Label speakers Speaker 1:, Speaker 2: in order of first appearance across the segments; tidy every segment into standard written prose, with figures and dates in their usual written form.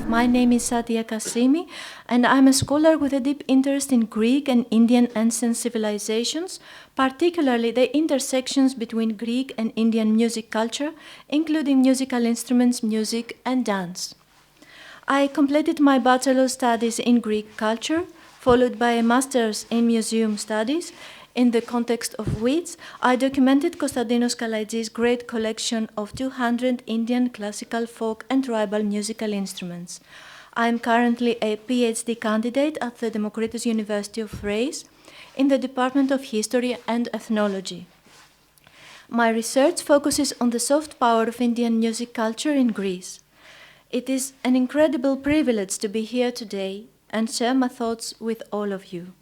Speaker 1: My name is Sadia Kasimi, and I'm a scholar with a deep interest in Greek and Indian ancient civilizations, particularly the intersections between Greek and Indian music culture, including musical instruments, music, and dance. I completed my bachelor's studies in Greek culture, followed by a master's in museum studies, in the context of which I documented Konstantinos Kalaitzis' great collection of 200 Indian classical, folk, and tribal musical instruments. I am currently a PhD candidate at the Democritus University of Thrace in the Department of History and Ethnology. My research focuses on the soft power of Indian music culture in Greece. It is an incredible privilege to be here today and share my thoughts with all of you.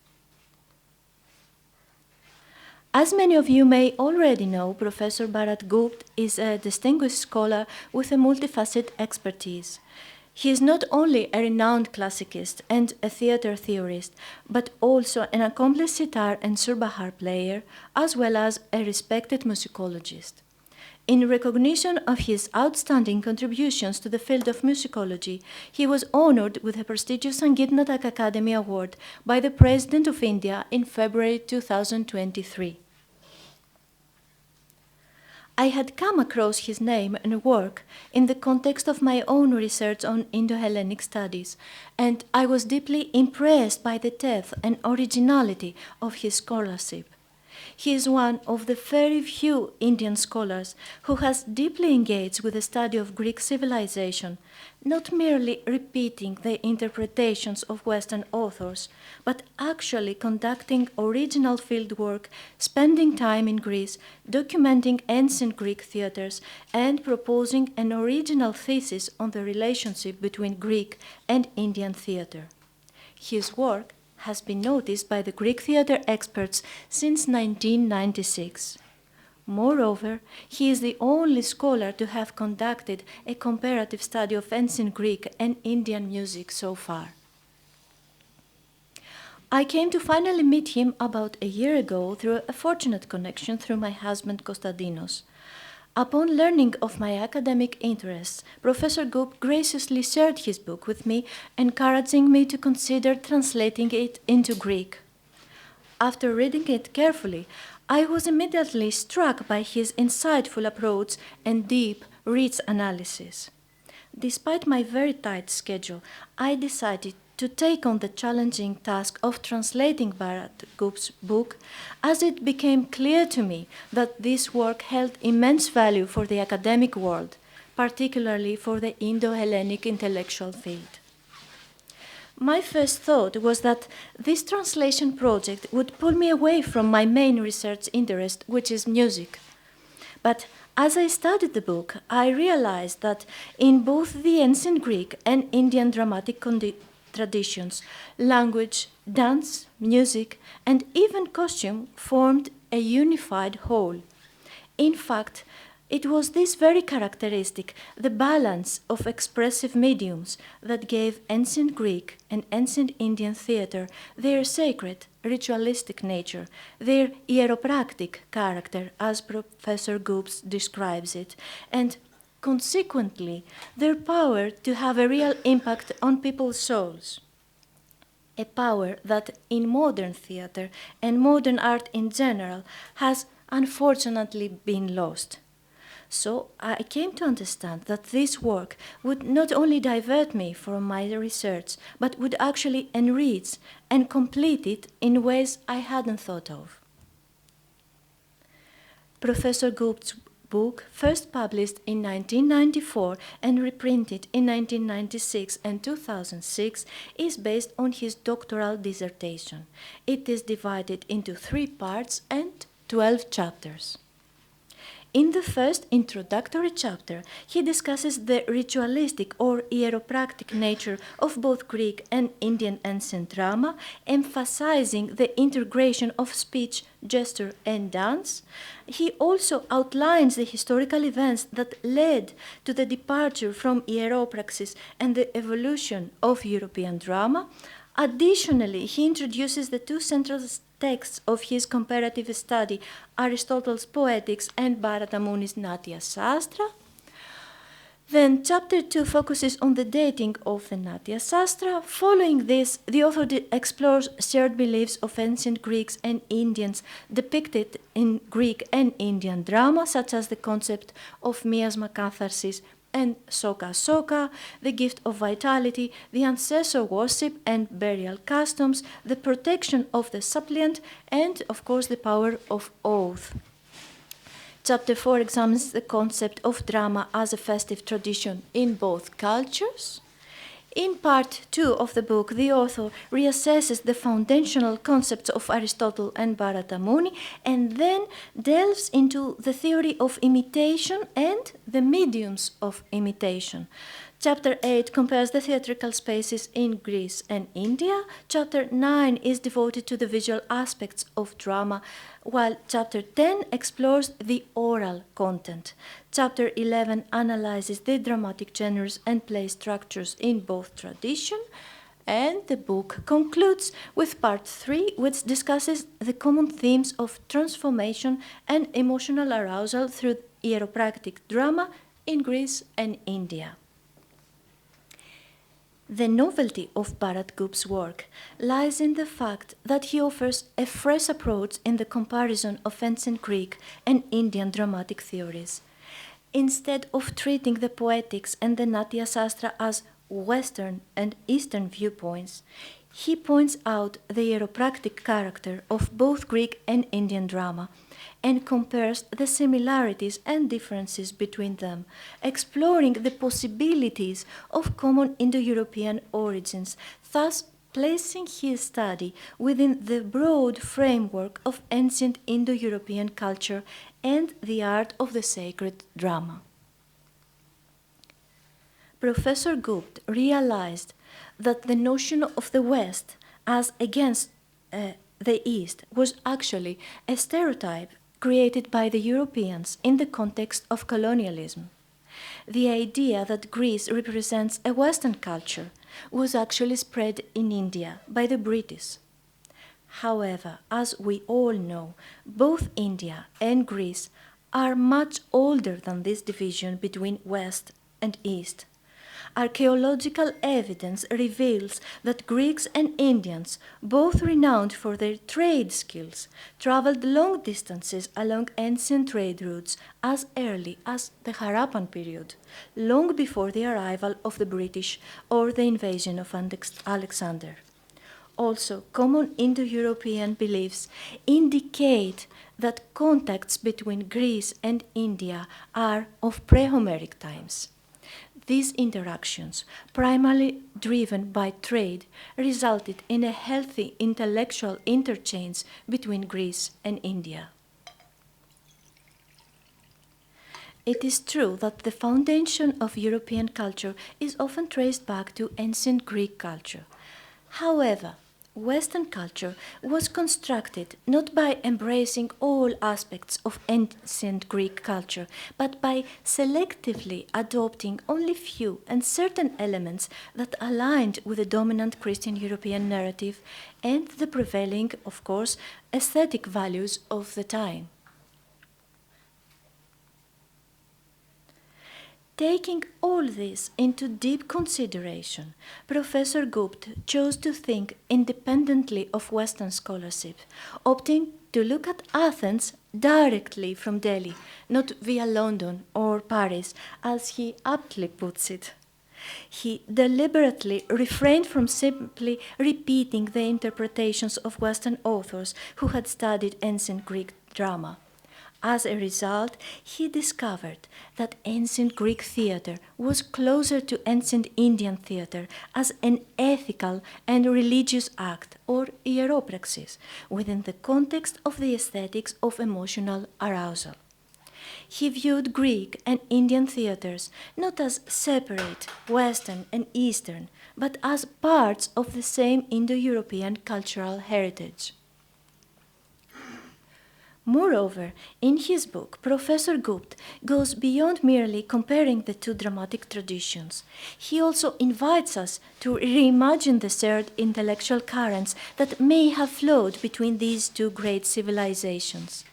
Speaker 1: As many of you may already know, Professor Bharat Gupt is a distinguished scholar with a multifaceted expertise. He is not only a renowned classicist and a theater theorist, but also an accomplished sitar and surbahar player, as well as a respected musicologist. In recognition of his outstanding contributions to the field of musicology, he was honored with the prestigious Sangeet Natak Academy Award by the President of India in February 2023. I had come across his name and work in the context of my own research on Indo-Hellenic studies, and I was deeply impressed by the depth and originality of his scholarship. He is one of the very few Indian scholars who has deeply engaged with the study of Greek civilization, not merely repeating the interpretations of Western authors, but actually conducting original fieldwork, spending time in Greece, documenting ancient Greek theaters, and proposing an original thesis on the relationship between Greek and Indian theater. His work has been noticed by the Greek theater experts since 1996. Moreover, he is the only scholar to have conducted a comparative study of ancient Greek and Indian music so far. I came to finally meet him about a year ago through a fortunate connection through my husband Konstantinos. Upon learning of my academic interests, Professor Gupt graciously shared his book with me, encouraging me to consider translating it into Greek. After reading it carefully, I was immediately struck by his insightful approach and deep, rich analysis. Despite my very tight schedule, I decided to take on the challenging task of translating Bharat Gupt's book, as it became clear to me that this work held immense value for the academic world, particularly for the Indo-Hellenic intellectual field. My first thought was that this translation project would pull me away from my main research interest, which is music. But as I studied the book, I realized that in both the ancient Greek and Indian dramatic traditions, language, dance, music, and even costume formed a unified whole. In fact, it was this very characteristic, the balance of expressive mediums, that gave ancient Greek and ancient Indian theater their sacred, ritualistic nature, their hieropractic character, as Professor Gupt describes it, and consequently, their power to have a real impact on people's souls. A power that in modern theater and modern art in general has unfortunately been lost. So I came to understand that this work would not only divert me from my research, but would actually enrich and complete it in ways I hadn't thought of. Professor Gupt's book, first published in 1994 and reprinted in 1996 and 2006, is based on his doctoral dissertation. It is divided into 3 parts and 12 chapters. In the first introductory chapter, he discusses the ritualistic or hieropractic nature of both Greek and Indian ancient drama, emphasizing the integration of speech, gesture, and dance. He also outlines the historical events that led to the departure from hieropraxis and the evolution of European drama. Additionally, he introduces the 2 central texts of his comparative study, Aristotle's Poetics and Bharata Muni's Natya Sastra. Then chapter 2 focuses on the dating of the Natya Sastra. Following this, the author explores shared beliefs of ancient Greeks and Indians depicted in Greek and Indian drama, such as the concept of miasma catharsis and soka soka, the gift of vitality, the ancestor worship and burial customs, the protection of the suppliant, and of course the power of oath. Chapter 4 examines the concept of drama as a festive tradition in both cultures. In part 2 of the book, the author reassesses the foundational concepts of Aristotle and Bharata Muni and then delves into the theory of imitation and the mediums of imitation. Chapter 8 compares the theatrical spaces in Greece and India. Chapter 9 is devoted to the visual aspects of drama, while Chapter 10 explores the oral content. Chapter 11 analyzes the dramatic genres and play structures in both tradition. And the book concludes with part 3, which discusses the common themes of transformation and emotional arousal through hieropractic drama in Greece and India. The novelty of Bharat Gupt's work lies in the fact that he offers a fresh approach in the comparison of ancient Greek and Indian dramatic theories. Instead of treating the poetics and the Natya Sastra as Western and Eastern viewpoints, he points out the hieropractic character of both Greek and Indian drama and compares the similarities and differences between them, exploring the possibilities of common Indo-European origins, thus placing his study within the broad framework of ancient Indo-European culture and the art of the sacred drama. Professor Gupt realized that the notion of the West as against the East was actually a stereotype created by the Europeans in the context of colonialism. The idea that Greece represents a Western culture was actually spread in India by the British. However, as we all know, both India and Greece are much older than this division between West and East. Archaeological evidence reveals that Greeks and Indians, both renowned for their trade skills, traveled long distances along ancient trade routes as early as the Harappan period, long before the arrival of the British or the invasion of Alexander. Also, common Indo-European beliefs indicate that contacts between Greece and India are of pre-Homeric times. These interactions, primarily driven by trade, resulted in a healthy intellectual interchange between Greece and India. It is true that the foundation of European culture is often traced back to ancient Greek culture. However, Western culture was constructed not by embracing all aspects of ancient Greek culture, but by selectively adopting only few and certain elements that aligned with the dominant Christian European narrative and the prevailing, of course, aesthetic values of the time. Taking all this into deep consideration, Professor Gupt chose to think independently of Western scholarship, opting to look at Athens directly from Delhi, not via London or Paris, as he aptly puts it. He deliberately refrained from simply repeating the interpretations of Western authors who had studied ancient Greek drama. As a result, he discovered that ancient Greek theater was closer to ancient Indian theater as an ethical and religious act or hieropraxis within the context of the aesthetics of emotional arousal. He viewed Greek and Indian theaters not as separate Western and Eastern, but as parts of the same Indo-European cultural heritage. Moreover, in his book, Professor Gupt goes beyond merely comparing the two dramatic traditions. He also invites us to reimagine the shared intellectual currents that may have flowed between these two great civilizations.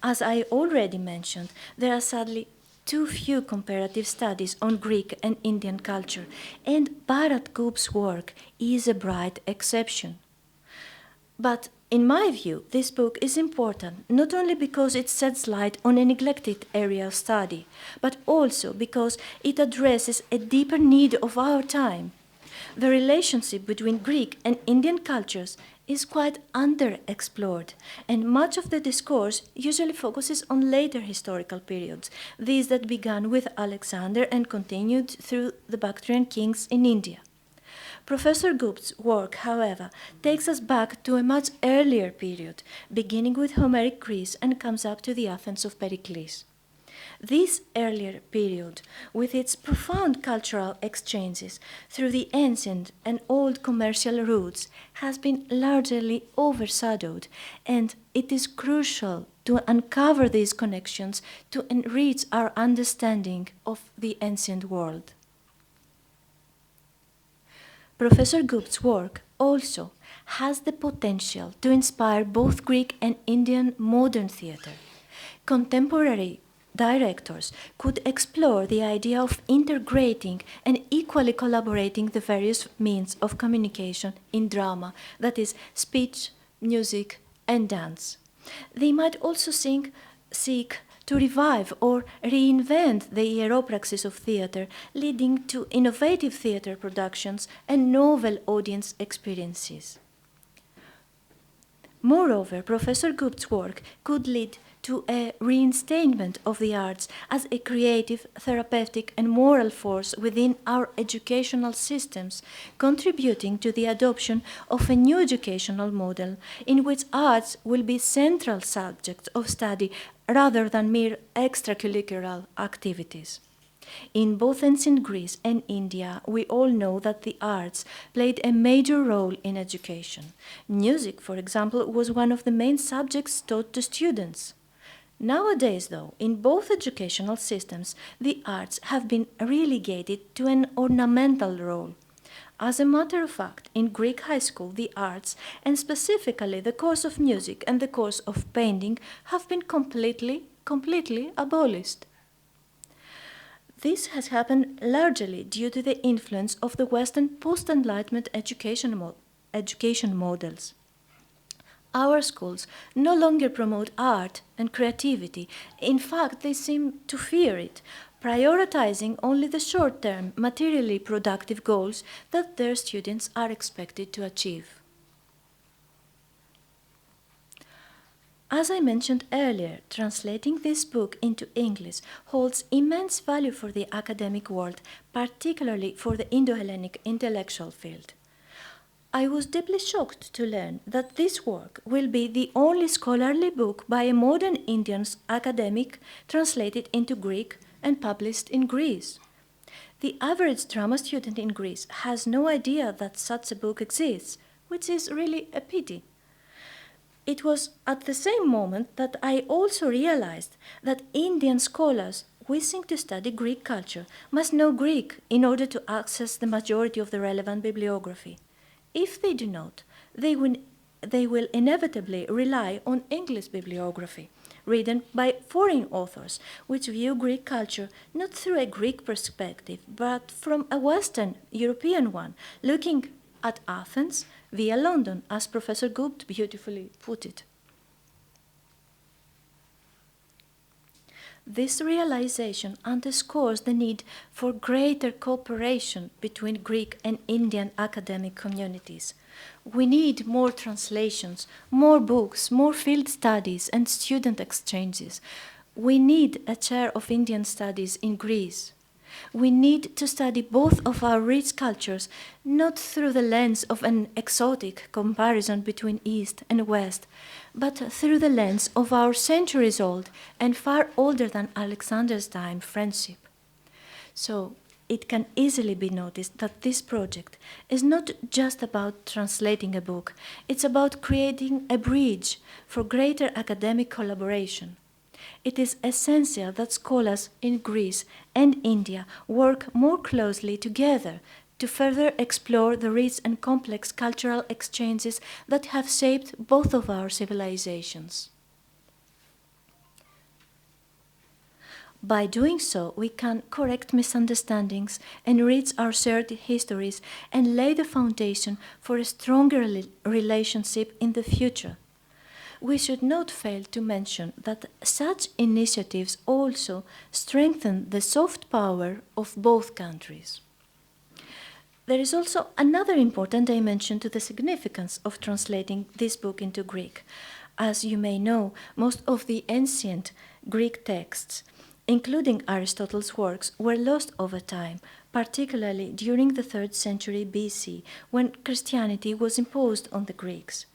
Speaker 1: As I already mentioned, there are sadly too few comparative studies on Greek and Indian culture, and Bharat Gupt's work is a bright exception. But in my view, this book is important not only because it sheds light on a neglected area of study, but also because it addresses a deeper need of our time. The relationship between Greek and Indian cultures is quite underexplored, and much of the discourse usually focuses on later historical periods, these that began with Alexander and continued through the Bactrian kings in India. Professor Gupt's work, however, takes us back to a much earlier period, beginning with Homeric Greece and comes up to the Athens of Pericles. This earlier period, with its profound cultural exchanges through the ancient and old commercial routes, has been largely overshadowed, and it is crucial to uncover these connections to enrich our understanding of the ancient world. Professor Gupt's work also has the potential to inspire both Greek and Indian modern theatre. Contemporary directors could explore the idea of integrating and equally collaborating the various means of communication in drama, that is, speech, music, and dance. They might also seek to revive or reinvent the hieropraxis of theatre, leading to innovative theatre productions and novel audience experiences. Moreover, Professor Gupt's work could lead to a reinstatement of the arts as a creative, therapeutic, and moral force within our educational systems, contributing to the adoption of a new educational model in which arts will be central subjects of study rather than mere extracurricular activities. In both ancient Greece and India, we all know that the arts played a major role in education. Music, for example, was one of the main subjects taught to students. Nowadays, though, in both educational systems, the arts have been relegated to an ornamental role. As a matter of fact, in Greek high school, the arts, and specifically the course of music and the course of painting, have been completely abolished. This has happened largely due to the influence of the Western post-Enlightenment education models. Our schools no longer promote art and creativity. In fact, they seem to fear it, prioritizing only the short-term, materially productive goals that their students are expected to achieve. As I mentioned earlier, translating this book into English holds immense value for the academic world, particularly for the Indo-Hellenic intellectual field. I was deeply shocked to learn that this work will be the only scholarly book by a modern Indian academic translated into Greek and published in Greece. The average drama student in Greece has no idea that such a book exists, which is really a pity. It was at the same moment that I also realized that Indian scholars wishing to study Greek culture must know Greek in order to access the majority of the relevant bibliography. If they do not, they will inevitably rely on English bibliography, written by foreign authors, which view Greek culture not through a Greek perspective, but from a Western European one, looking at Athens via London, as Professor Gupt beautifully put it. This realization underscores the need for greater cooperation between Greek and Indian academic communities. We need more translations, more books, more field studies, and student exchanges. We need a chair of Indian studies in Greece. We need to study both of our rich cultures, not through the lens of an exotic comparison between East and West, but through the lens of our centuries-old and far older than Alexander's time friendship. So, it can easily be noticed that this project is not just about translating a book, it's about creating a bridge for greater academic collaboration. It is essential that scholars in Greece and India work more closely together to further explore the rich and complex cultural exchanges that have shaped both of our civilizations. By doing so, we can correct misunderstandings, enrich our shared histories, and lay the foundation for a stronger relationship in the future. We should not fail to mention that such initiatives also strengthen the soft power of both countries. There is also another important dimension to the significance of translating this book into Greek. As you may know, most of the ancient Greek texts, including Aristotle's works, were lost over time, particularly during the 3rd century BC, when Christianity was imposed on the Greeks.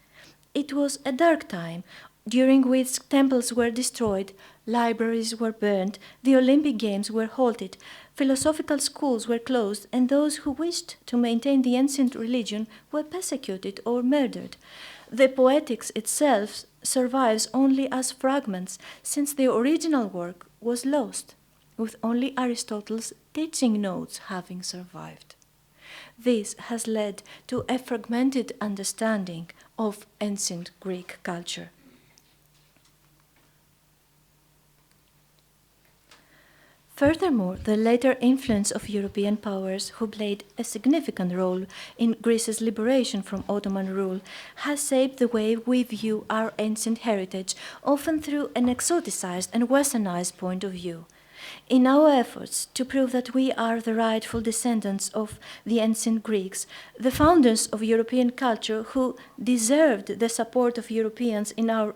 Speaker 1: It was a dark time, during which temples were destroyed, libraries were burned, the Olympic Games were halted, philosophical schools were closed, and those who wished to maintain the ancient religion were persecuted or murdered. The Poetics itself survives only as fragments, since the original work was lost, with only Aristotle's teaching notes having survived. This has led to a fragmented understanding of ancient Greek culture. Furthermore, the later influence of European powers who played a significant role in Greece's liberation from Ottoman rule has shaped the way we view our ancient heritage, often through an exoticized and westernized point of view. In our efforts to prove that we are the rightful descendants of the ancient Greeks, the founders of European culture who deserved the support of Europeans in our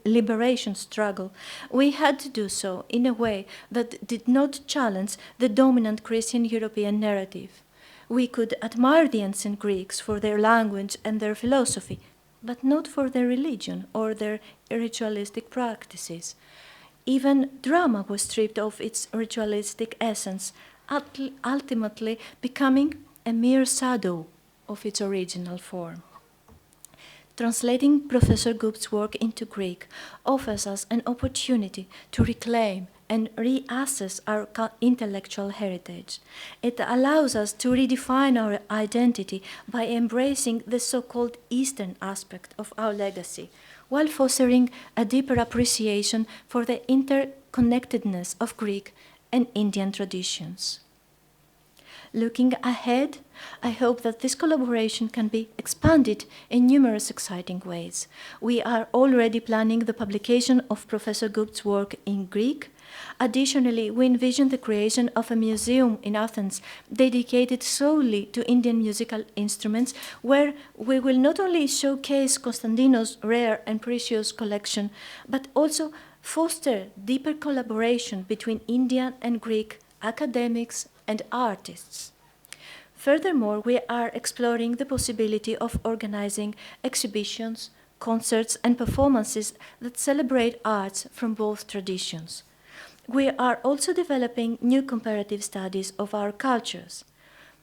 Speaker 1: liberation struggle, we had to do so in a way that did not challenge the dominant Christian European narrative. We could admire the ancient Greeks for their language and their philosophy, but not for their religion or their ritualistic practices. Even drama was stripped of its ritualistic essence, ultimately becoming a mere shadow of its original form. Translating Professor Gupt's work into Greek offers us an opportunity to reclaim and reassess our intellectual heritage. It allows us to redefine our identity by embracing the so-called Eastern aspect of our legacy, while fostering a deeper appreciation for the interconnectedness of Greek and Indian traditions. Looking ahead, I hope that this collaboration can be expanded in numerous exciting ways. We are already planning the publication of Professor Gupt's work in Greek. Additionally, we envision the creation of a museum in Athens dedicated solely to Indian musical instruments, where we will not only showcase Konstantinos' rare and precious collection, but also foster deeper collaboration between Indian and Greek academics and artists. Furthermore, we are exploring the possibility of organizing exhibitions, concerts, and performances that celebrate arts from both traditions. We are also developing new comparative studies of our cultures.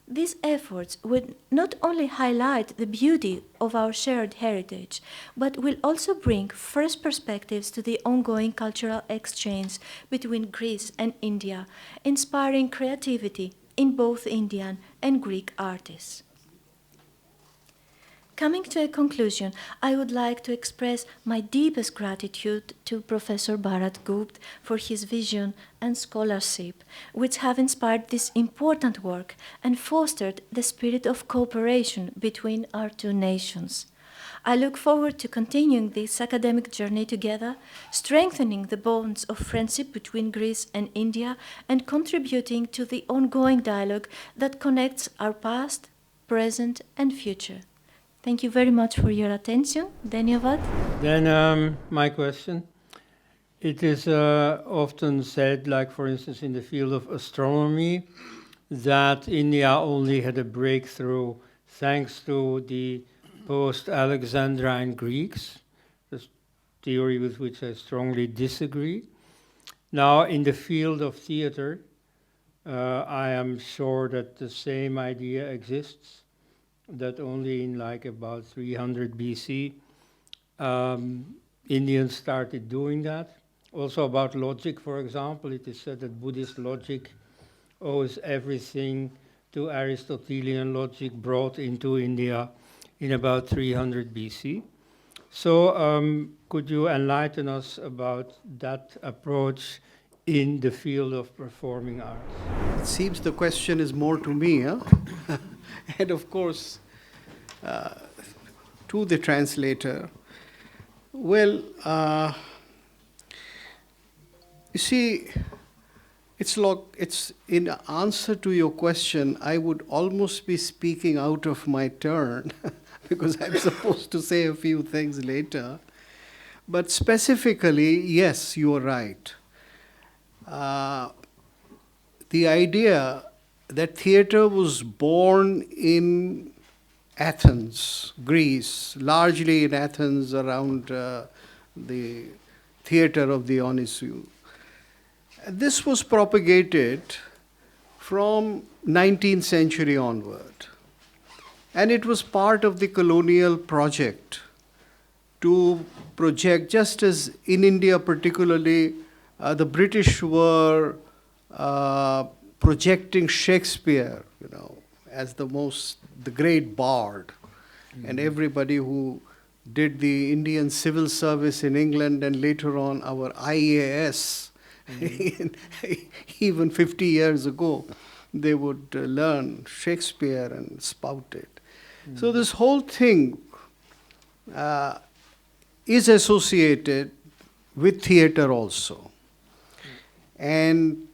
Speaker 1: These efforts would not only highlight the beauty of our shared heritage, but will also bring fresh perspectives to the ongoing cultural exchange between Greece and India, inspiring creativity in both Indian and Greek artists. Coming to a conclusion, I would like to express my deepest gratitude to Professor Bharat Gupt for his vision and scholarship, which have inspired this important work and fostered the spirit of cooperation between our two nations. I look forward to continuing this academic journey together, strengthening the bonds of friendship between Greece and India, and contributing to the ongoing dialogue that connects our past, present, and future. Thank you very much for your attention. Dhanyavad.
Speaker 2: Then my question. It is often said, like for instance in the field of astronomy, that India only had a breakthrough thanks to the post-Alexandrine Greeks, a theory with which I strongly disagree. Now, in the field of theater, I am sure that the same idea exists, that only in like about 300 BC, Indians started doing that. Also about logic, for example, it is said that Buddhist logic owes everything to Aristotelian logic brought into India in about 300 BC. So could you enlighten us about that approach in the field of performing arts?
Speaker 3: It seems the question is more to me, huh? And of course, to the translator. Well, you see, it's in answer to your question, I would almost be speaking out of my turn because I'm supposed to say a few things later. But specifically, yes, you are right. The idea that theater was born in Athens, Greece, largely in Athens around the theater of Dionysius. This was propagated from 19th century onward. And it was part of the colonial project to project, just as in India particularly, the British were projecting Shakespeare, as the great bard. And everybody who did the Indian civil service in England and later on our IAS, even 50 years ago, they would learn Shakespeare and spout it. So this whole thing is associated with theater also. And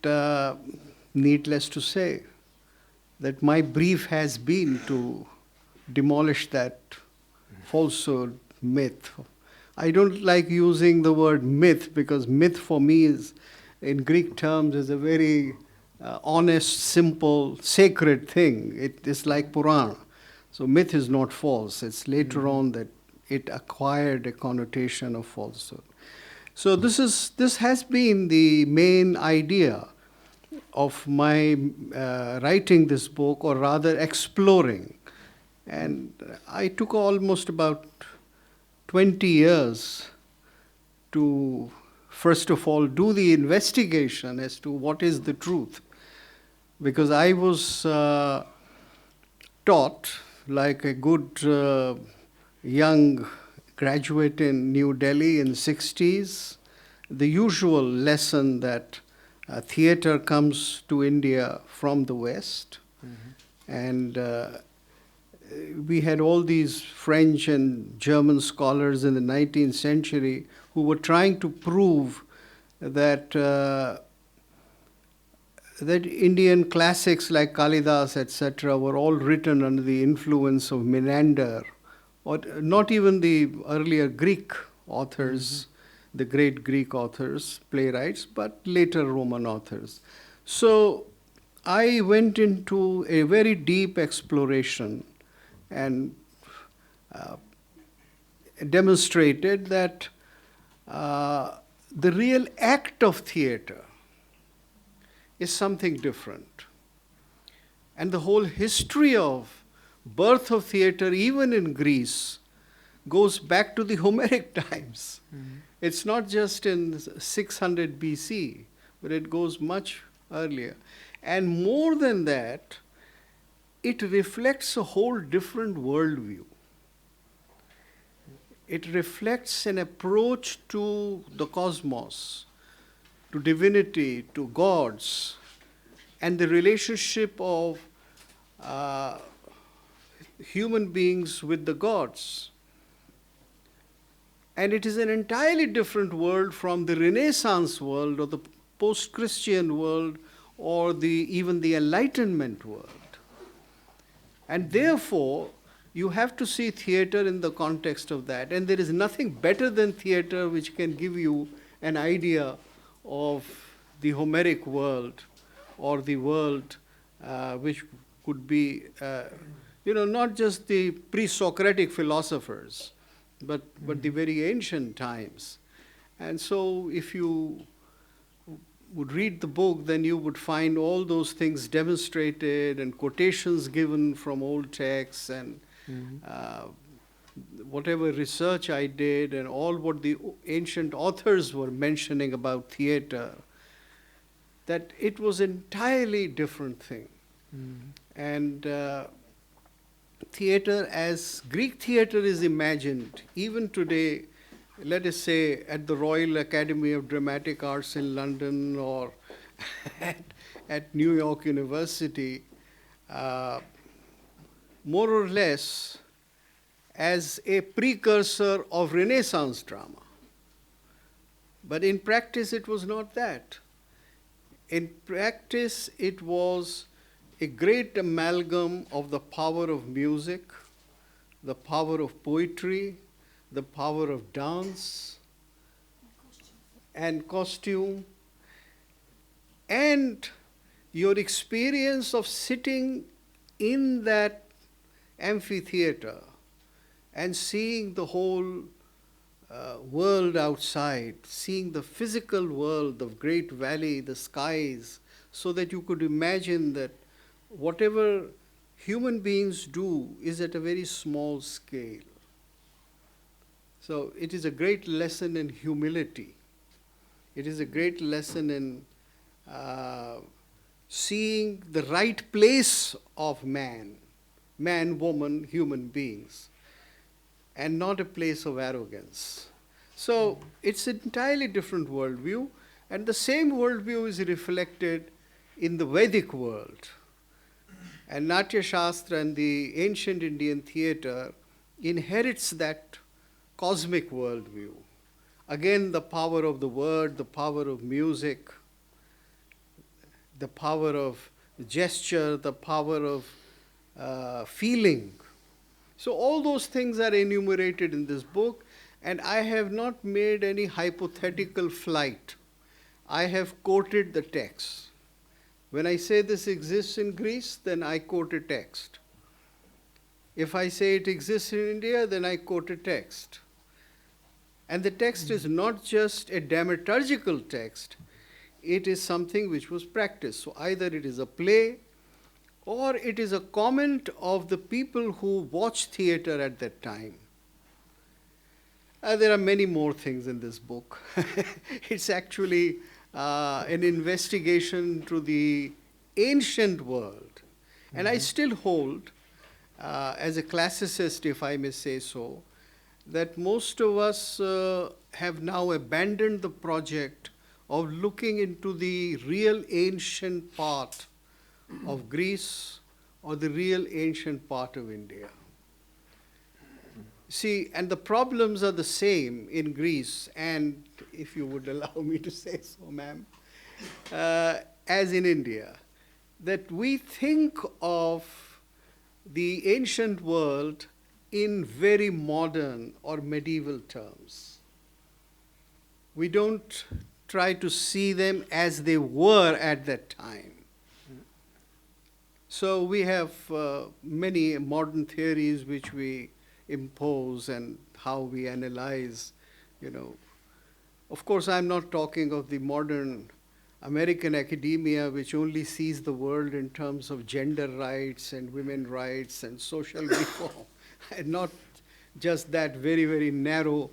Speaker 3: needless to say, that my brief has been to demolish that falsehood myth. I don't like using the word myth because myth for me is, in Greek terms, is a very honest, simple, sacred thing. It is like Purana. So myth is not false. It's later on that it acquired a connotation of falsehood. So this has been the main idea of my writing this book, or rather exploring. And I took almost about 20 years to, first of all, do the investigation as to what is the truth. Because I was taught, like a good young graduate in New Delhi in the 60s, the usual lesson that theater comes to India from the West. And we had all these French and German scholars in the 19th century who were trying to prove that that Indian classics like Kalidas, etc., were all written under the influence of Menander, or not even the earlier Greek authors, the great Greek authors, playwrights, but later Roman authors. So I went into a very deep exploration and demonstrated that the real act of theater is something different. And the whole history of birth of theater, even in Greece, goes back to the Homeric times. It's not just in 600 BC, but it goes much earlier. And more than that, it reflects a whole different worldview. It reflects an approach to the cosmos, to divinity, to gods, and the relationship of human beings with the gods. And it is an entirely different world from the Renaissance world or the post-Christian world or even the Enlightenment world. And therefore, you have to see theater in the context of that. And there is nothing better than theater which can give you an idea of the Homeric world, or the world which could be, not just the pre-Socratic philosophers, but the very ancient times. And so if you would read the book, then you would find all those things demonstrated and quotations given from old texts and whatever research I did and all what the ancient authors were mentioning about theater, that it was an entirely different thing. And theater, as Greek theater is imagined, even today let us say, at the Royal Academy of Dramatic Arts in London or at New York University, more or less as a precursor of Renaissance drama. But in practice, it was not that. In practice, it was a great amalgam of the power of music, the power of poetry, the power of dance and costume, and your experience of sitting in that amphitheater and seeing the whole world outside, seeing the physical world, the great valley, the skies, so that you could imagine that whatever human beings do is at a very small scale. So it is a great lesson in humility. It is a great lesson in seeing the right place of man, woman, human beings, and not a place of arrogance. So it's an entirely different worldview, and the same worldview is reflected in the Vedic world. And Natya Shastra and the ancient Indian theatre inherits that cosmic worldview. Again, the power of the word, the power of music, the power of gesture, the power of feeling. So all those things are enumerated in this book, and I have not made any hypothetical flight. I have quoted the text. When I say this exists in Greece, then I quote a text. If I say it exists in India, then I quote a text. And the text is not just a dramaturgical text, it is something which was practiced. So either it is a play, or it is a comment of the people who watched theatre at that time. There are many more things in this book. It's actually an investigation to the ancient world. And I still hold, as a classicist, if I may say so, that most of us have now abandoned the project of looking into the real ancient part of Greece or the real ancient part of India. See, and the problems are the same in Greece, and if you would allow me to say so, ma'am, as in India, that we think of the ancient world in very modern or medieval terms. We don't try to see them as they were at that time. So we have many modern theories which we impose and how we analyze, Of course, I'm not talking of the modern American academia, which only sees the world in terms of gender rights and women's rights and social reform, and not just that very, very narrow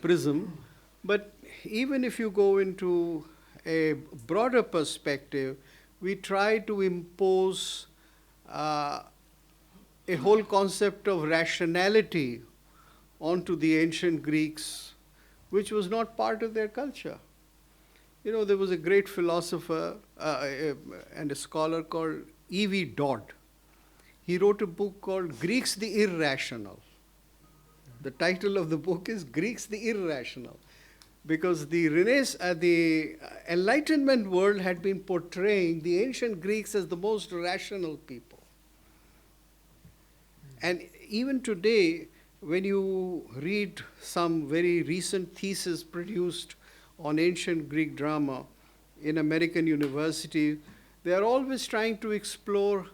Speaker 3: prism. But even if you go into a broader perspective, we try to impose a whole concept of rationality onto the ancient Greeks, which was not part of their culture. There was a great philosopher and a scholar called E.V. Dodd. He wrote a book called Greeks the Irrational. The title of the book is Greeks the Irrational, because the Enlightenment world had been portraying the ancient Greeks as the most rational people. And even today, when you read some very recent thesis produced on ancient Greek drama in American universities, they are always trying to explore,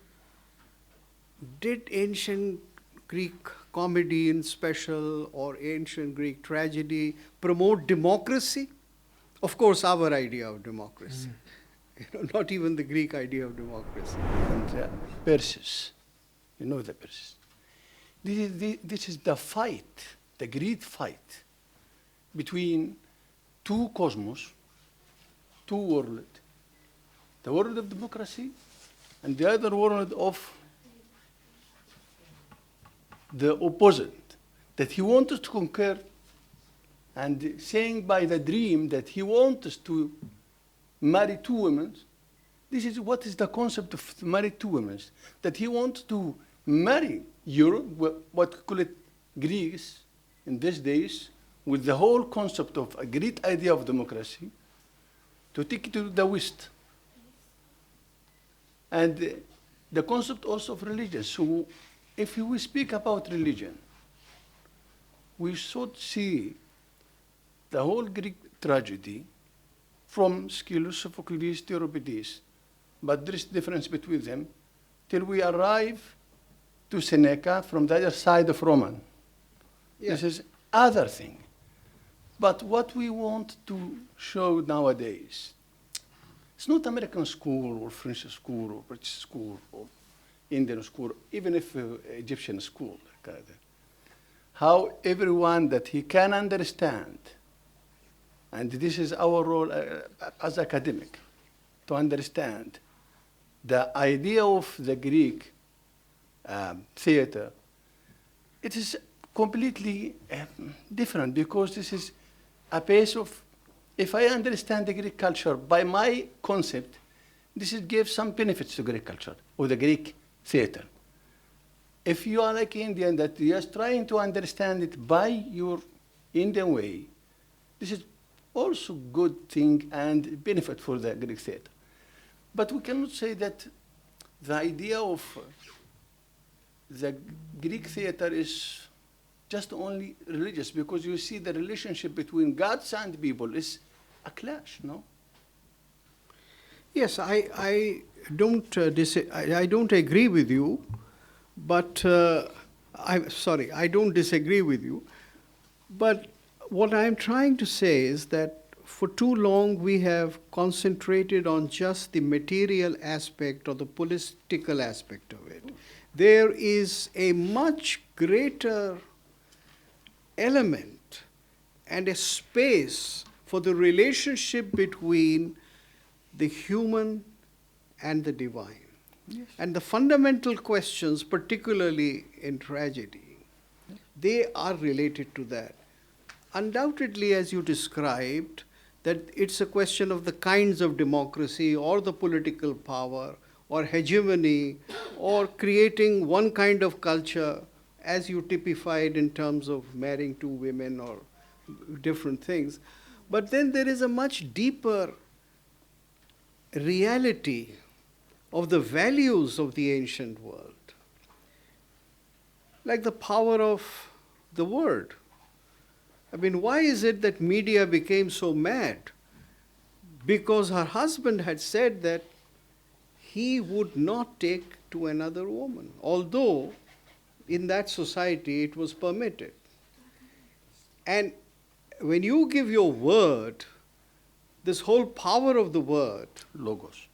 Speaker 3: did ancient Greek comedy in special or ancient Greek tragedy promote democracy? Of course, our idea of democracy. Not even the Greek idea of democracy.
Speaker 4: And Perses, the Perses. This is the fight, the great fight between two cosmos, two worlds. The world of democracy and the other world of the opposite, that he wanted to conquer and saying by the dream that he wants to marry two women. This is what is the concept of marry two women, that he wants to marry Europe, what we call it Greece in these days, with the whole concept of a great idea of democracy, to take it to the West. And the concept also of religion. So if we speak about religion, we should see the whole Greek tragedy from Aeschylus, Sophocles, to Euripides, but there is difference between them, till we arrive to Seneca from the other side of Roman.
Speaker 3: Yeah.
Speaker 4: This is other thing. But what we want to show nowadays, it's not American school or French school or British school or Indian school, even if Egyptian school. How everyone that he can understand, and this is our role as academic, to understand the idea of the Greek theater. It is completely different, because this is a base of, if I understand the Greek culture by my concept, this gives some benefits to Greek culture or the Greek theater. If you are like Indian, that you are trying to understand it by your Indian way, this is also good thing and benefit for the Greek theater. But we cannot say that the idea of the Greek theater is just only religious, because you see the relationship between gods and people is a clash, no?
Speaker 3: Yes, I don't agree with you, but I don't disagree with you. But what I'm trying to say is that for too long we have concentrated on just the material aspect or the political aspect of it. There is a much greater element and a space for the relationship between the human and the divine.
Speaker 4: Yes.
Speaker 3: And the fundamental questions, particularly in tragedy, they are related to that. Undoubtedly, as you described, that it's a question of the kinds of democracy or the political power or hegemony or creating one kind of culture as you typified in terms of marrying two women or different things. But then there is a much deeper reality of the values of the ancient world, like the power of the word. I mean, why is it that media became so mad? Because her husband had said that he would not take to another woman, although in that society it was permitted. And when you give your word, this whole power of the word,
Speaker 4: Logos.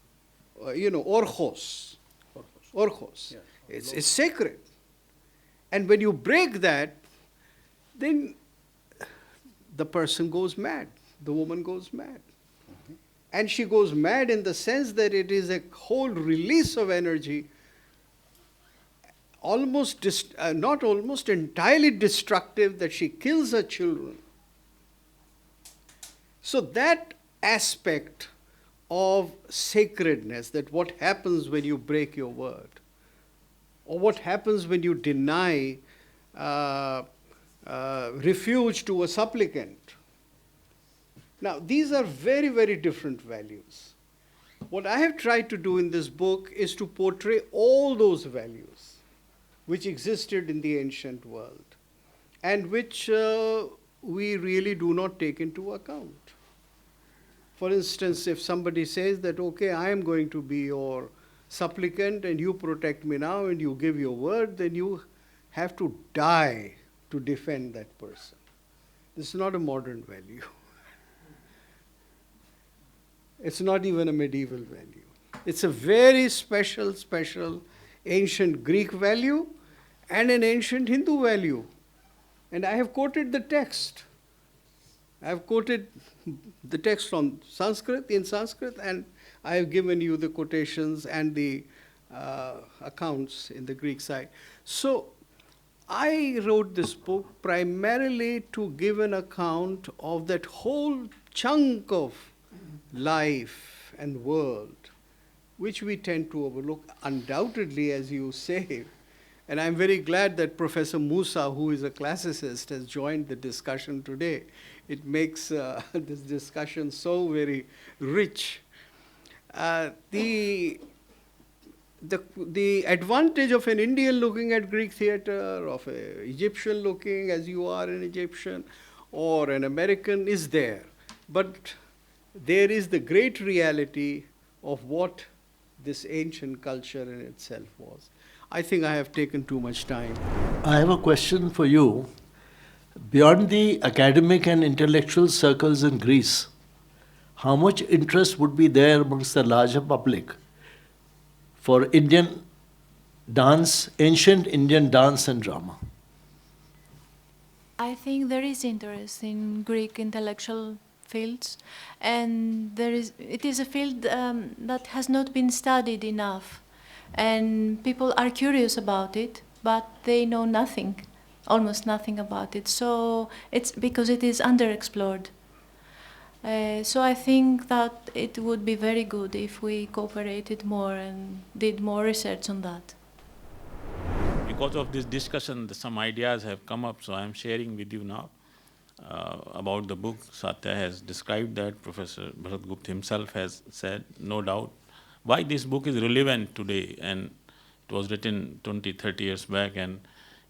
Speaker 3: orchos,
Speaker 4: Yeah.
Speaker 3: it's sacred. And when you break that, then the person goes mad, the woman goes mad. And she goes mad in the sense that it is a whole release of energy, not almost entirely destructive, that she kills her children. So that aspect of sacredness, that what happens when you break your word, or what happens when you deny refuge to a supplicant. Now, these are very, very different values. What I have tried to do in this book is to portray all those values which existed in the ancient world and which we really do not take into account. For instance, if somebody says that, okay, I am going to be your supplicant and you protect me now and you give your word, then you have to die to defend that person. This is not a modern value. It's not even a medieval value. It's a very special ancient Greek value and an ancient Hindu value. And I have quoted the text. I have quoted the text in Sanskrit, and I have given you the quotations and the accounts in the Greek side. So I wrote this book primarily to give an account of that whole chunk of life and world which we tend to overlook, undoubtedly, as you say. And I'm very glad that Professor Musa, who is a classicist, has joined the discussion today. It makes this discussion so very rich. The advantage of an Indian looking at Greek theater, of an Egyptian looking as you are an Egyptian, or an American is there. But there is the great reality of what this ancient culture in itself was. I think I have taken too much time.
Speaker 5: I have a question for you. Beyond the academic and intellectual circles in Greece, how much interest would be there amongst the larger public for Indian dance, ancient Indian dance and drama?
Speaker 1: I think there is interest in Greek intellectual fields, and it is a field that has not been studied enough, and people are curious about it, but they know nothing, almost nothing about it. So it's because it is underexplored. So I think that it would be very good if we cooperated more and did more research on that.
Speaker 6: Because of this discussion, some ideas have come up, so I am sharing with you now about the book. Satya has described that, Professor Bharat Gupt himself has said, no doubt, why this book is relevant today, and it was written 20, 30 years back and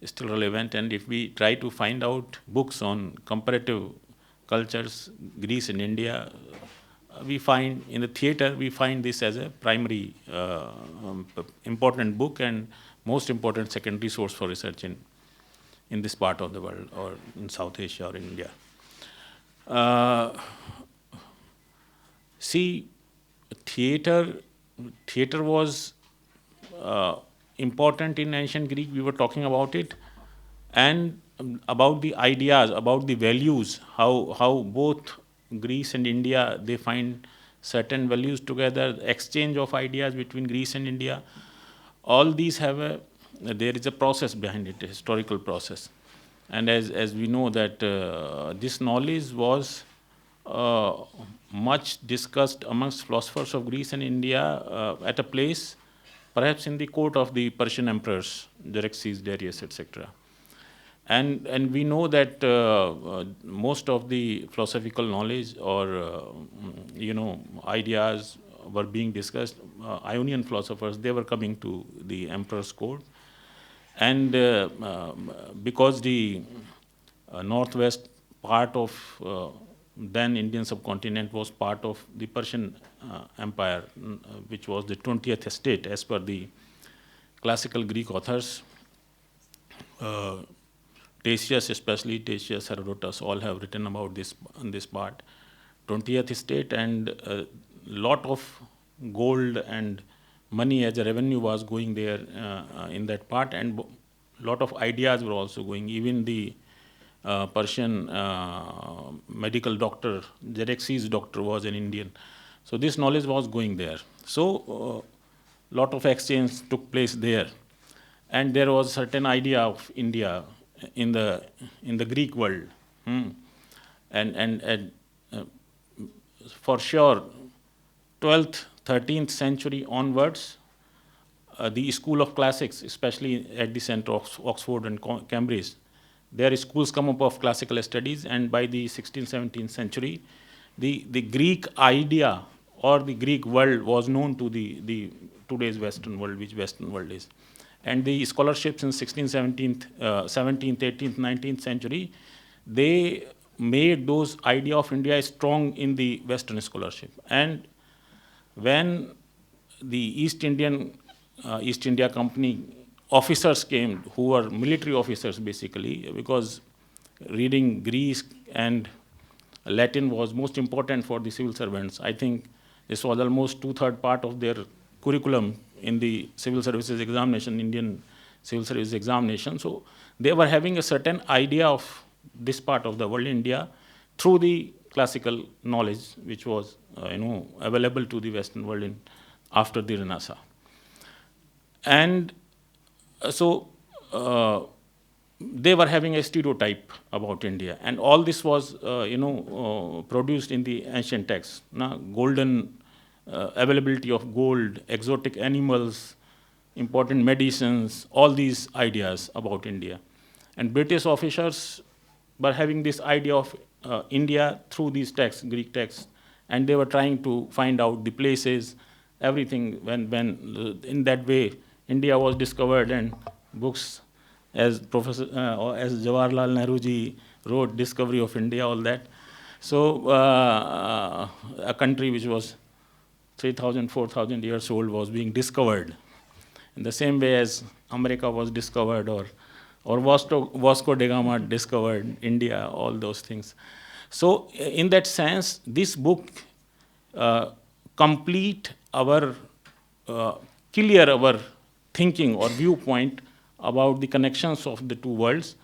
Speaker 6: is still relevant. And if we try to find out books on comparative cultures, Greece and India, we find in the theatre, we find this as a primary important book and most important secondary source for research in this part of the world, or in South Asia or in India. See, theatre was important in ancient Greek. We were talking about it, and about the ideas, about the values, how both Greece and India, they find certain values together, exchange of ideas between Greece and India. All these there is a process behind it, a historical process. And as we know that this knowledge was much discussed amongst philosophers of Greece and India at a place, perhaps in the court of the Persian emperors, Xerxes, Darius, etc. And we know that most of the philosophical knowledge or ideas were being discussed. Ionian philosophers, they were coming to the emperor's court, and because the northwest part of then Indian subcontinent was part of the Persian Empire, which was the 20th estate as per the classical Greek authors. Tatius, especially Tatius, Herodotus, all have written about this on this part, 20th estate, and a lot of gold and money as a revenue was going there in that part, and lot of ideas were also going. Even the Persian medical doctor, Xerxes doctor, was an Indian. So this knowledge was going there. So lot of exchange took place there, and there was certain idea of India in the Greek world, and for sure, 12th, 13th century onwards, the school of classics, especially at the center of Oxford and Cambridge, there schools come up of classical studies, and by the 16th, 17th century, the Greek idea or the Greek world was known to the today's Western world, which Western world is. And the scholarships in 16th, 17th, 18th, 19th century, they made those idea of India strong in the Western scholarship. And when the East India Company officers came, who were military officers basically, because reading Greek and Latin was most important for the civil servants. I think this was almost 2/3 part of their curriculum in the civil services examination, Indian civil service examination. So they were having a certain idea of this part of the world, India, through the classical knowledge which was available to the Western world after the Renaissance. And so they were having a stereotype about India, and all this was, produced in the ancient texts. Golden availability of gold, exotic animals, important medicines, all these ideas about India. And British officers were having this idea of India through these texts, Greek texts, and they were trying to find out the places, everything. When in that way, India was discovered, and books, as as Jawaharlal Nehru ji wrote, Discovery of India, all that. So a country which was 3,000, 4,000 years old was being discovered. In the same way as America was discovered, or Vasco da Gama discovered India, all those things. So in that sense, this book complete our, clear our thinking or viewpoint about the connections of the two worlds.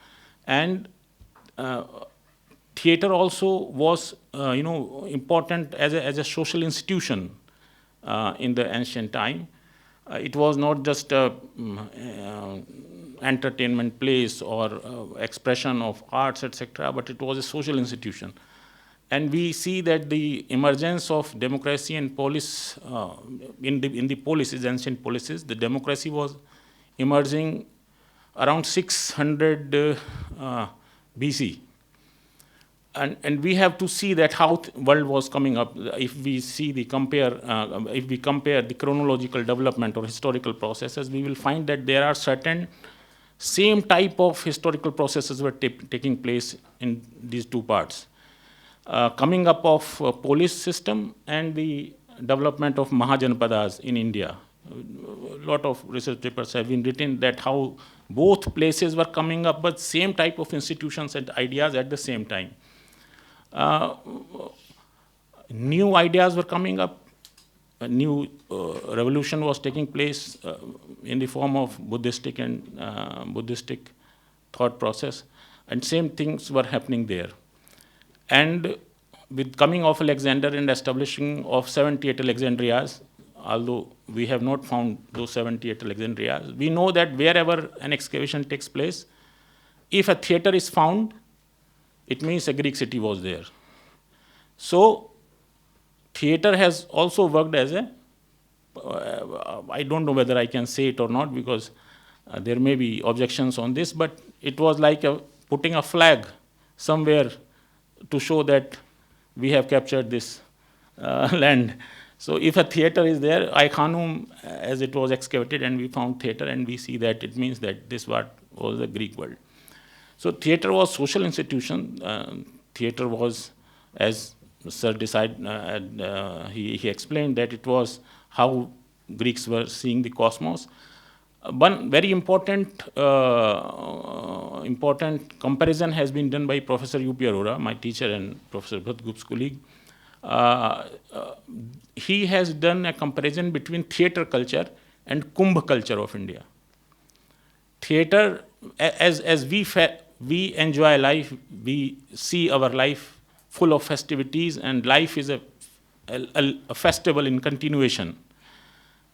Speaker 6: And theatre also was, important as a social institution in the ancient time. It was not just a entertainment place or expression of arts, etc., but it was a social institution. And we see that the emergence of democracy and polis, in the policies, ancient policies, the democracy was emerging around 600 BC. And we have to see that how world was coming up. If we see if we compare the chronological development or historical processes, we will find that there are certain same type of historical processes were taking place in these two parts. Coming up of police system and the development of Mahajanpadas in India. A lot of research papers have been written that how both places were coming up with same type of institutions and ideas at the same time. New ideas were coming up, a new revolution was taking place in the form of Buddhistic thought process, and same things were happening there. And with coming of Alexander and establishing of 78 Alexandrias, although we have not found those 78 Alexandrias, we know that wherever an excavation takes place, if a theatre is found, it means a Greek city was there. So theatre has also worked as a, I don't know whether I can say it or not, because there may be objections on this, but it was like putting a flag somewhere to show that we have captured this land. So if a theatre is there, Ai-Khanum, as it was excavated and we found theatre, and we see that it means that this was the Greek world. So theatre was social institution. Theatre was, as Sir he explained, that it was how Greeks were seeing the cosmos. One very important comparison has been done by Professor U.P. Arora, my teacher and Professor Bharat Gupt's colleague. He has done a comparison between theatre culture and Kumbh culture of India. Theatre, as we enjoy life, we see our life full of festivities, and life is a festival in continuation.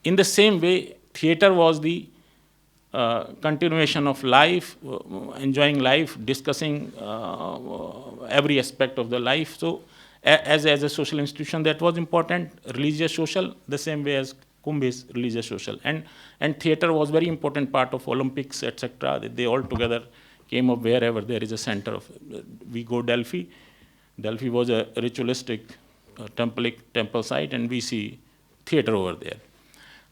Speaker 6: In the same way, theatre was the continuation of life, enjoying life, discussing every aspect of the life. So as a social institution, that was important. Religious social, the same way as Kumbh is religious social. And theatre was very important part of Olympics, etc. They all together came up wherever there is a center of, we go Delphi. Delphi was a ritualistic temple site, and we see theatre over there.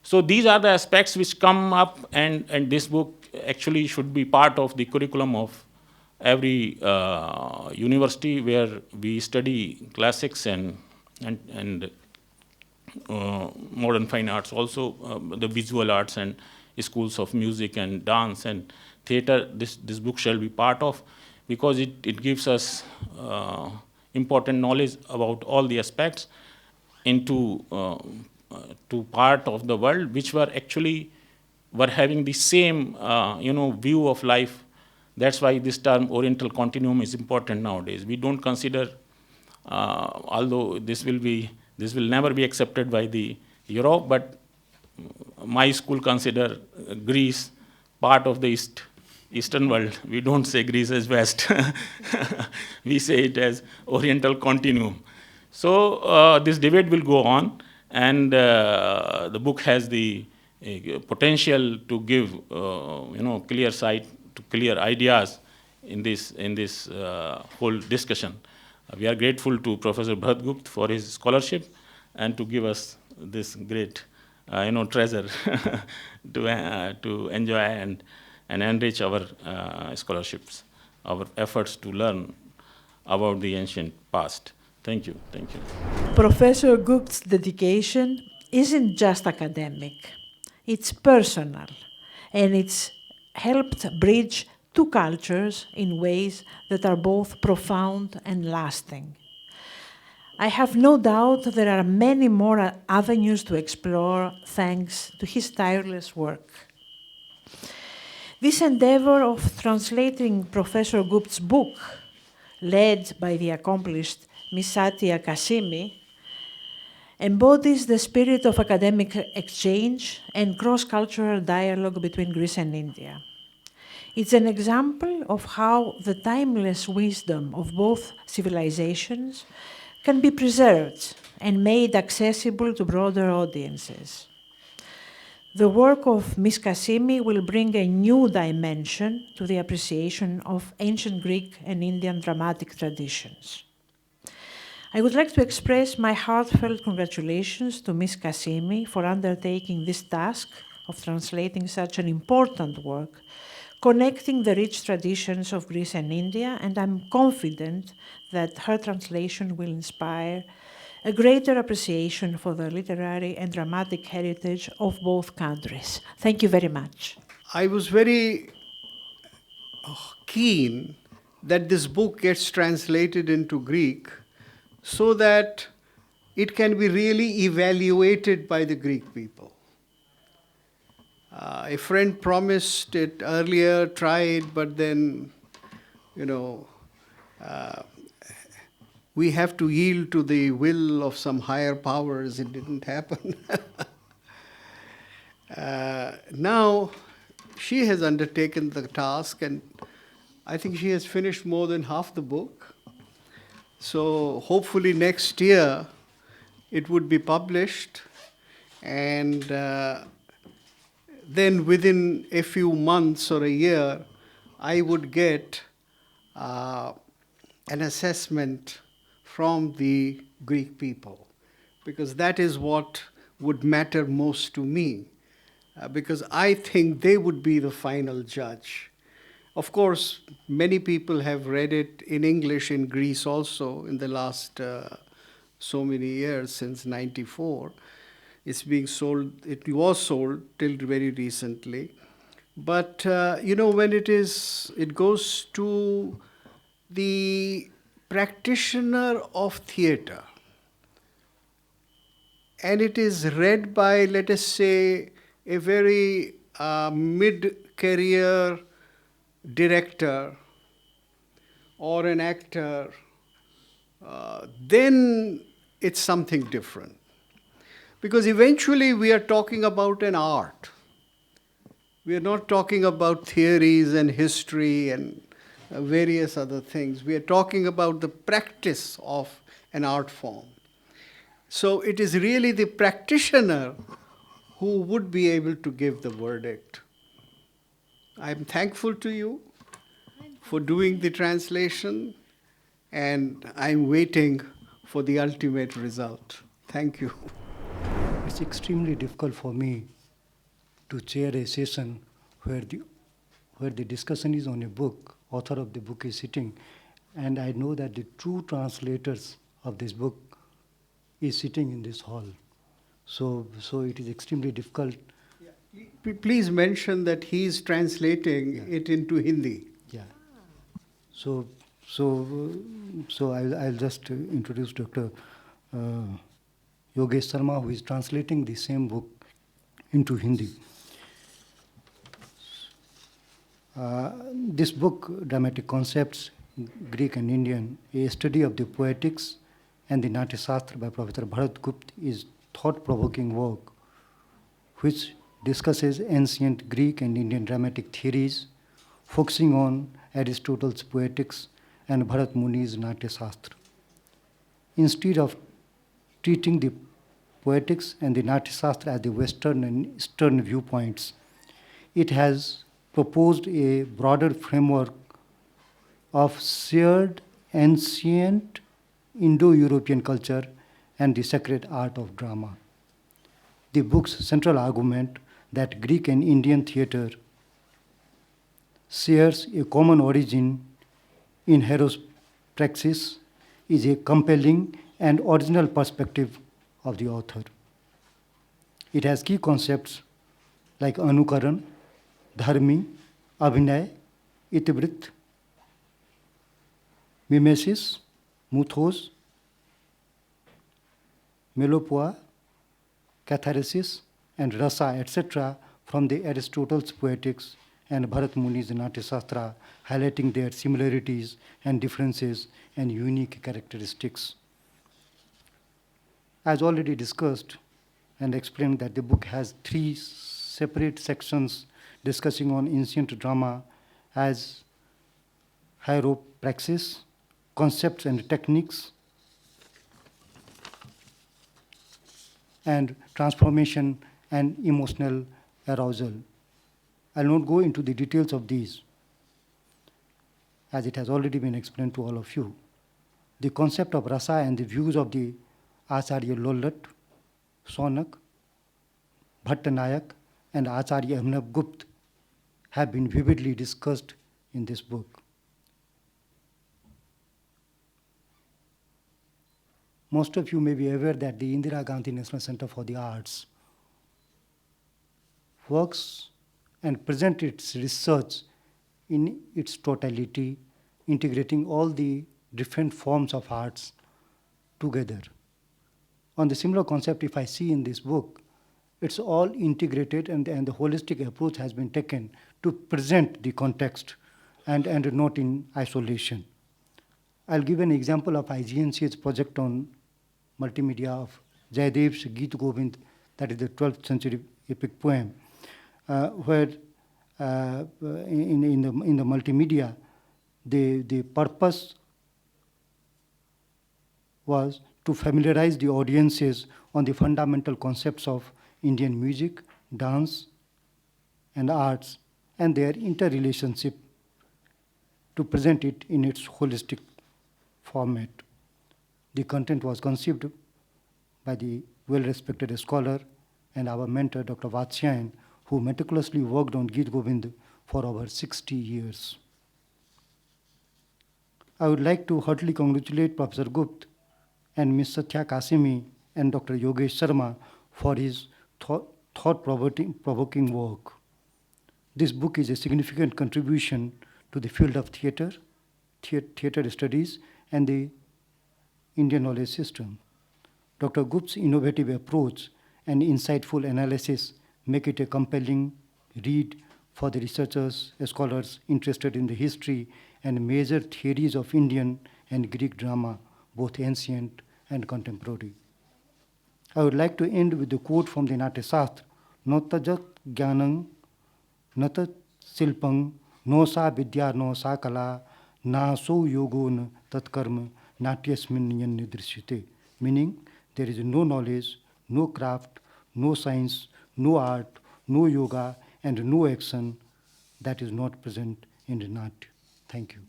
Speaker 6: So these are the aspects which come up, and this book actually should be part of the curriculum of every university where we study classics and modern fine arts, also the visual arts and schools of music and dance and theatre. This book shall be part of, because it gives us important knowledge about all the aspects into to part of the world which were actually having the same view of life. That's why this term Oriental Continuum is important nowadays. We don't consider, although this will never be accepted by the Europe, but my school consider Greece part of the East Eastern world, we don't say Greece as West. We say it as Oriental continuum. So this debate will go on, and the book has the potential to give clear sight to clear ideas in this whole discussion. We are grateful to Professor Bharat Gupt for his scholarship and to give us this great treasure to enjoy and enrich our scholarships, our efforts to learn about the ancient past. Thank you. Thank you.
Speaker 7: Professor Gupt's dedication isn't just academic, it's personal, and it's helped bridge two cultures in ways that are both profound and lasting. I have no doubt there are many more avenues to explore thanks to his tireless work. This endeavor of translating Professor Gupt's book, led by the accomplished Miss Satya Kasimi, embodies the spirit of academic exchange and cross-cultural dialogue between Greece and India. It's an example of how the timeless wisdom of both civilizations can be preserved and made accessible to broader audiences. The work of Ms. Kasimi will bring a new dimension to the appreciation of ancient Greek and Indian dramatic traditions. I would like to express my heartfelt congratulations to Ms. Kasimi for undertaking this task of translating such an important work, connecting the rich traditions of Greece and India, and I'm confident that her translation will inspire a greater appreciation for the literary and dramatic heritage of both countries. Thank you very much.
Speaker 3: I was very keen that this book gets translated into Greek so that it can be really evaluated by the Greek people. A friend promised it earlier, tried, but then, we have to yield to the will of some higher powers. It didn't happen. Now, she has undertaken the task, and I think she has finished more than half the book. So hopefully next year it would be published, and then within a few months or a year, I would get an assessment from the Greek people, because that is what would matter most to me, because I think they would be the final judge. Of course, many people have read it in English in Greece also in the last so many years, since '94. It's being sold, it was sold till very recently. But, when it goes to the practitioner of theater, and it is read by, let us say, a very mid-career director or an actor, then it's something different. Because eventually we are talking about an art. We are not talking about theories and history and various other things. We are talking about the practice of an art form. So it is really the practitioner who would be able to give the verdict. I'm thankful to you for doing the translation, and I'm waiting for the ultimate result. Thank you.
Speaker 8: It's extremely difficult for me to chair a session where the discussion is on a book, author of the book is sitting, and I know that the true translators of this book is sitting in this hall. So it is extremely difficult.
Speaker 3: Yeah. Please mention that he is translating it into Hindi.
Speaker 8: Yeah. So I'll just introduce Dr. Yogesh Sharma, who is translating the same book into Hindi. This book, Dramatic Concepts, Greek and Indian, a study of the poetics and the Natya Shastra by Professor Bharat Gupt, is thought-provoking work which discusses ancient Greek and Indian dramatic theories, focusing on Aristotle's Poetics and Bharat Muni's Natya Shastra. Instead of treating the Poetics and the Natya Shastra as the Western and Eastern viewpoints, it has proposed a broader framework of shared ancient Indo-European culture and the sacred art of drama. The book's central argument that Greek and Indian theatre shares a common origin in hero's praxis is a compelling and original perspective of the author. It has key concepts like anukaran, dharmi, abhinay, itivrit, mimesis, muthos, melopoa, catharsis, and rasa, etc., from the Aristotle's Poetics and Bharat Muni's Natya Shastra, highlighting their similarities and differences and unique characteristics. As already discussed and explained, that the book has 3 separate sections discussing on ancient drama as hieropraxis, concepts and techniques, and transformation and emotional arousal. I'll not go into the details of these, as it has already been explained to all of you. The concept of rasa and the views of the Acharya Lollat, Sonak, Bhattanayak, and Acharya Bharat Gupt have been vividly discussed in this book. Most of you may be aware that the Indira Gandhi National Centre for the Arts works and presents its research in its totality, integrating all the different forms of arts together. On the similar concept, if I see in this book, it's all integrated and the holistic approach has been taken to present the context and not in isolation. I'll give an example of ignca's project on multimedia of Jayadev's Geet Govind, that is the 12th century epic poem, where in the multimedia, the purpose was to familiarize the audiences on the fundamental concepts of Indian music, dance, and arts, and their interrelationship, to present it in its holistic format. The content was conceived by the well-respected scholar and our mentor, Dr. Vatsyayan, who meticulously worked on Geet Govind for over 60 years. I would like to heartily congratulate Professor Gupt and Ms. Satya Kasimi and Dr. Yogesh Sharma for his thought-provoking work. This book is a significant contribution to the field of theatre studies, and the Indian knowledge system. Dr. Gupt's innovative approach and insightful analysis make it a compelling read for the researchers, scholars interested in the history and major theories of Indian and Greek drama, both ancient and contemporary. I would like to end with a quote from the Natya Shastra: "Notajat jnanam, natat silpang, no sa vidya, no sa kala, na so yogo na tatkarma, natyasmin nidrishyate." Meaning, there is no knowledge, no craft, no science, no art, no yoga, and no action that is not present in the Natya. Thank you.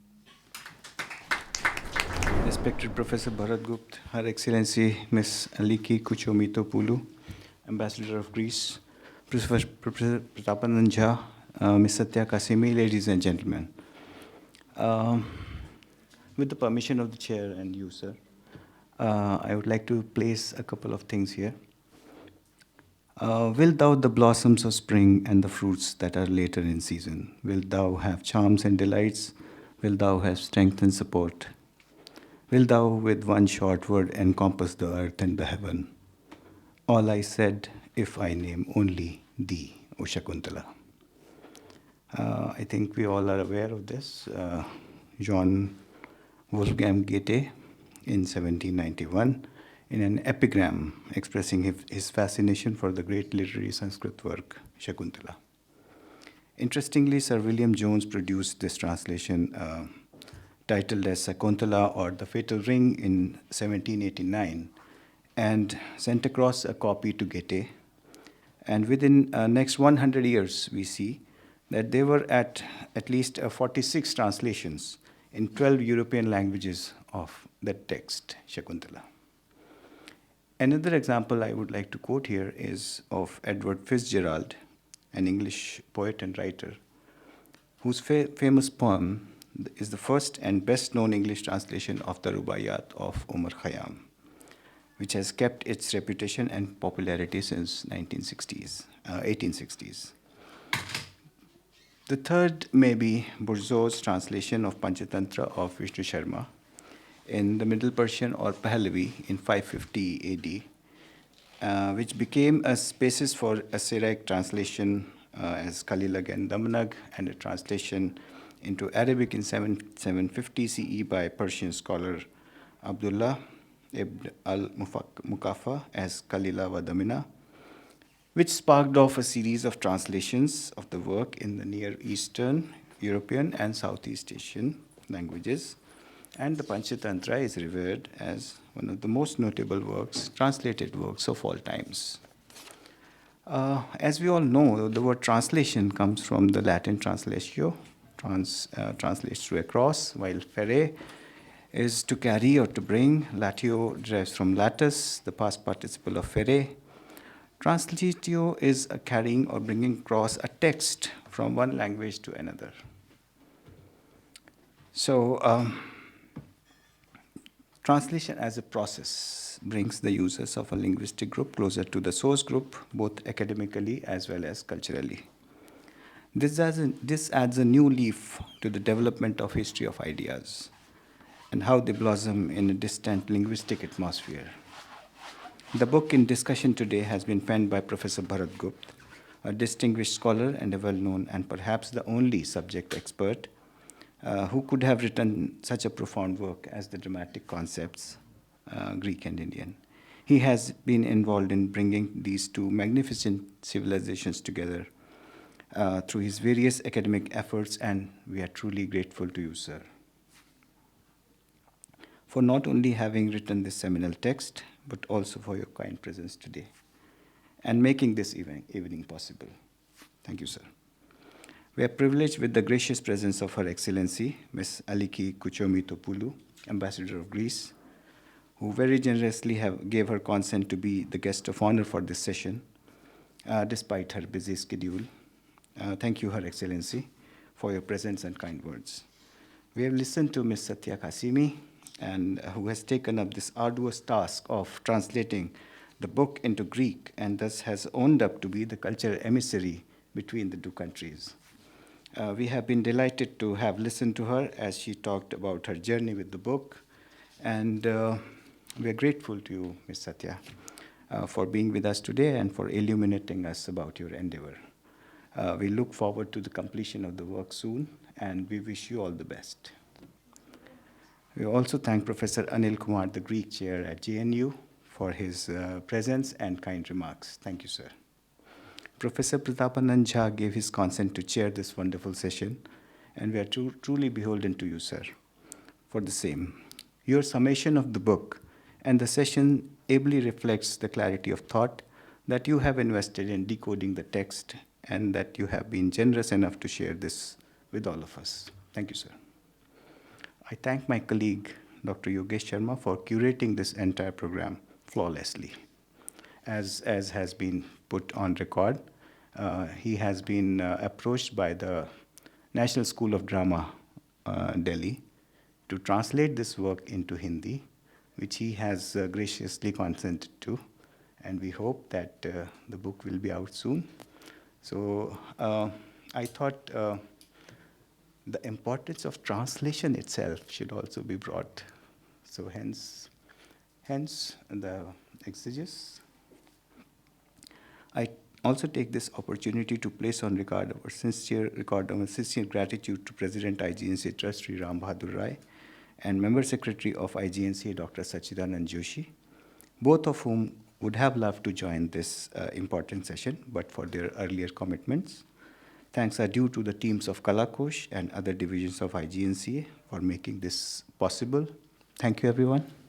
Speaker 9: Respected Professor Bharat Gupt, Her Excellency Ms. Aliki Kuchomito-Pulu, Ambassador of Greece, Professor Pratapanand Jha, Ms. Satya Kasimi, ladies and gentlemen. With the permission of the chair and you, sir, I would like to place a couple of things here. Wilt thou the blossoms of spring and the fruits that are later in season? Wilt thou have charms and delights? Wilt thou have strength and support? Wilt thou with one short word encompass the earth and the heaven? All I said, if I name only thee, O Shakuntala. I think we all are aware of this. John Wolfgang Goethe in 1791, in an epigram expressing his fascination for the great literary Sanskrit work, Shakuntala. Interestingly, Sir William Jones produced this translation titled as Sakuntala or The Fatal Ring in 1789 and sent across a copy to Goethe. And within next 100 years, we see that there were at least 46 translations in 12 European languages of that text, Shakuntala. Another example I would like to quote here is of Edward Fitzgerald, an English poet and writer, whose famous poem is the first and best known English translation of the Rubaiyat of Omar Khayyam, which has kept its reputation and popularity since 1860s. The third may be Bourgeois' translation of Panchatantra of Vishnu Sharma in the Middle Persian or Pahlavi in 550 AD, which became a basis for a Syriac translation as Kalilag and Damanag, and a translation into Arabic in 750 CE by Persian scholar Abdullah ibn al-Mukafa as Kalila wa Damina, which sparked off a series of translations of the work in the Near Eastern, European, and Southeast Asian languages. And the Panchatantra is revered as one of the most notable translated works of all times. As we all know, the word translation comes from the Latin translatio, translates to across, while ferre is to carry or to bring. Latio derives from latus, the past participle of ferre. Translatio is a carrying or bringing across a text from one language to another. So, translation as a process brings the users of a linguistic group closer to the source group, both academically as well as culturally. This adds a new leaf to the development of history of ideas and how they blossom in a distant linguistic atmosphere. The book in discussion today has been penned by Professor Bharat Gupt, a distinguished scholar and a well-known and perhaps the only subject expert who could have written such a profound work as the dramatic concepts, Greek and Indian. He has been involved in bringing these two magnificent civilizations together through his various academic efforts, and we are truly grateful to you, sir, for not only having written this seminal text, but also for your kind presence today and making this evening possible. Thank you, sir. We are privileged with the gracious presence of Her Excellency, Ms. Aliki Kuchomitopulu, Ambassador of Greece, who very generously gave her consent to be the guest of honor for this session, despite her busy schedule. Thank you, Her Excellency, for your presence and kind words. We have listened to Ms. Satya Kasimi, and who has taken up this arduous task of translating the book into Greek, and thus has owned up to be the cultural emissary between the two countries. We have been delighted to have listened to her as she talked about her journey with the book, and we are grateful to you, Ms. Satya, for being with us today and for illuminating us about your endeavor. We look forward to the completion of the work soon, and we wish you all the best. We also thank Professor Anil Kumar, the Greek chair at JNU, for his presence and kind remarks. Thank you, sir. Professor Pratapanand Jha gave his consent to chair this wonderful session, and we are truly beholden to you, sir, for the same. Your summation of the book and the session ably reflects the clarity of thought that you have invested in decoding the text, and that you have been generous enough to share this with all of us. Thank you, sir. I thank my colleague, Dr. Yogesh Sharma, for curating this entire program flawlessly. As has been put on record, he has been approached by the National School of Drama, Delhi, to translate this work into Hindi, which he has graciously consented to, and we hope that the book will be out soon. So I thought the importance of translation itself should also be brought. So hence the exegesis. I also take this opportunity to place on record our sincere gratitude to President IGNC Trust Sri Ram Bahadur Rai and Member Secretary of IGNC Dr. Sachidanand Joshi, both of whom would have loved to join this important session, but for their earlier commitments. Thanks are due to the teams of Kalakosh and other divisions of ignca for making this possible. Thank you, everyone.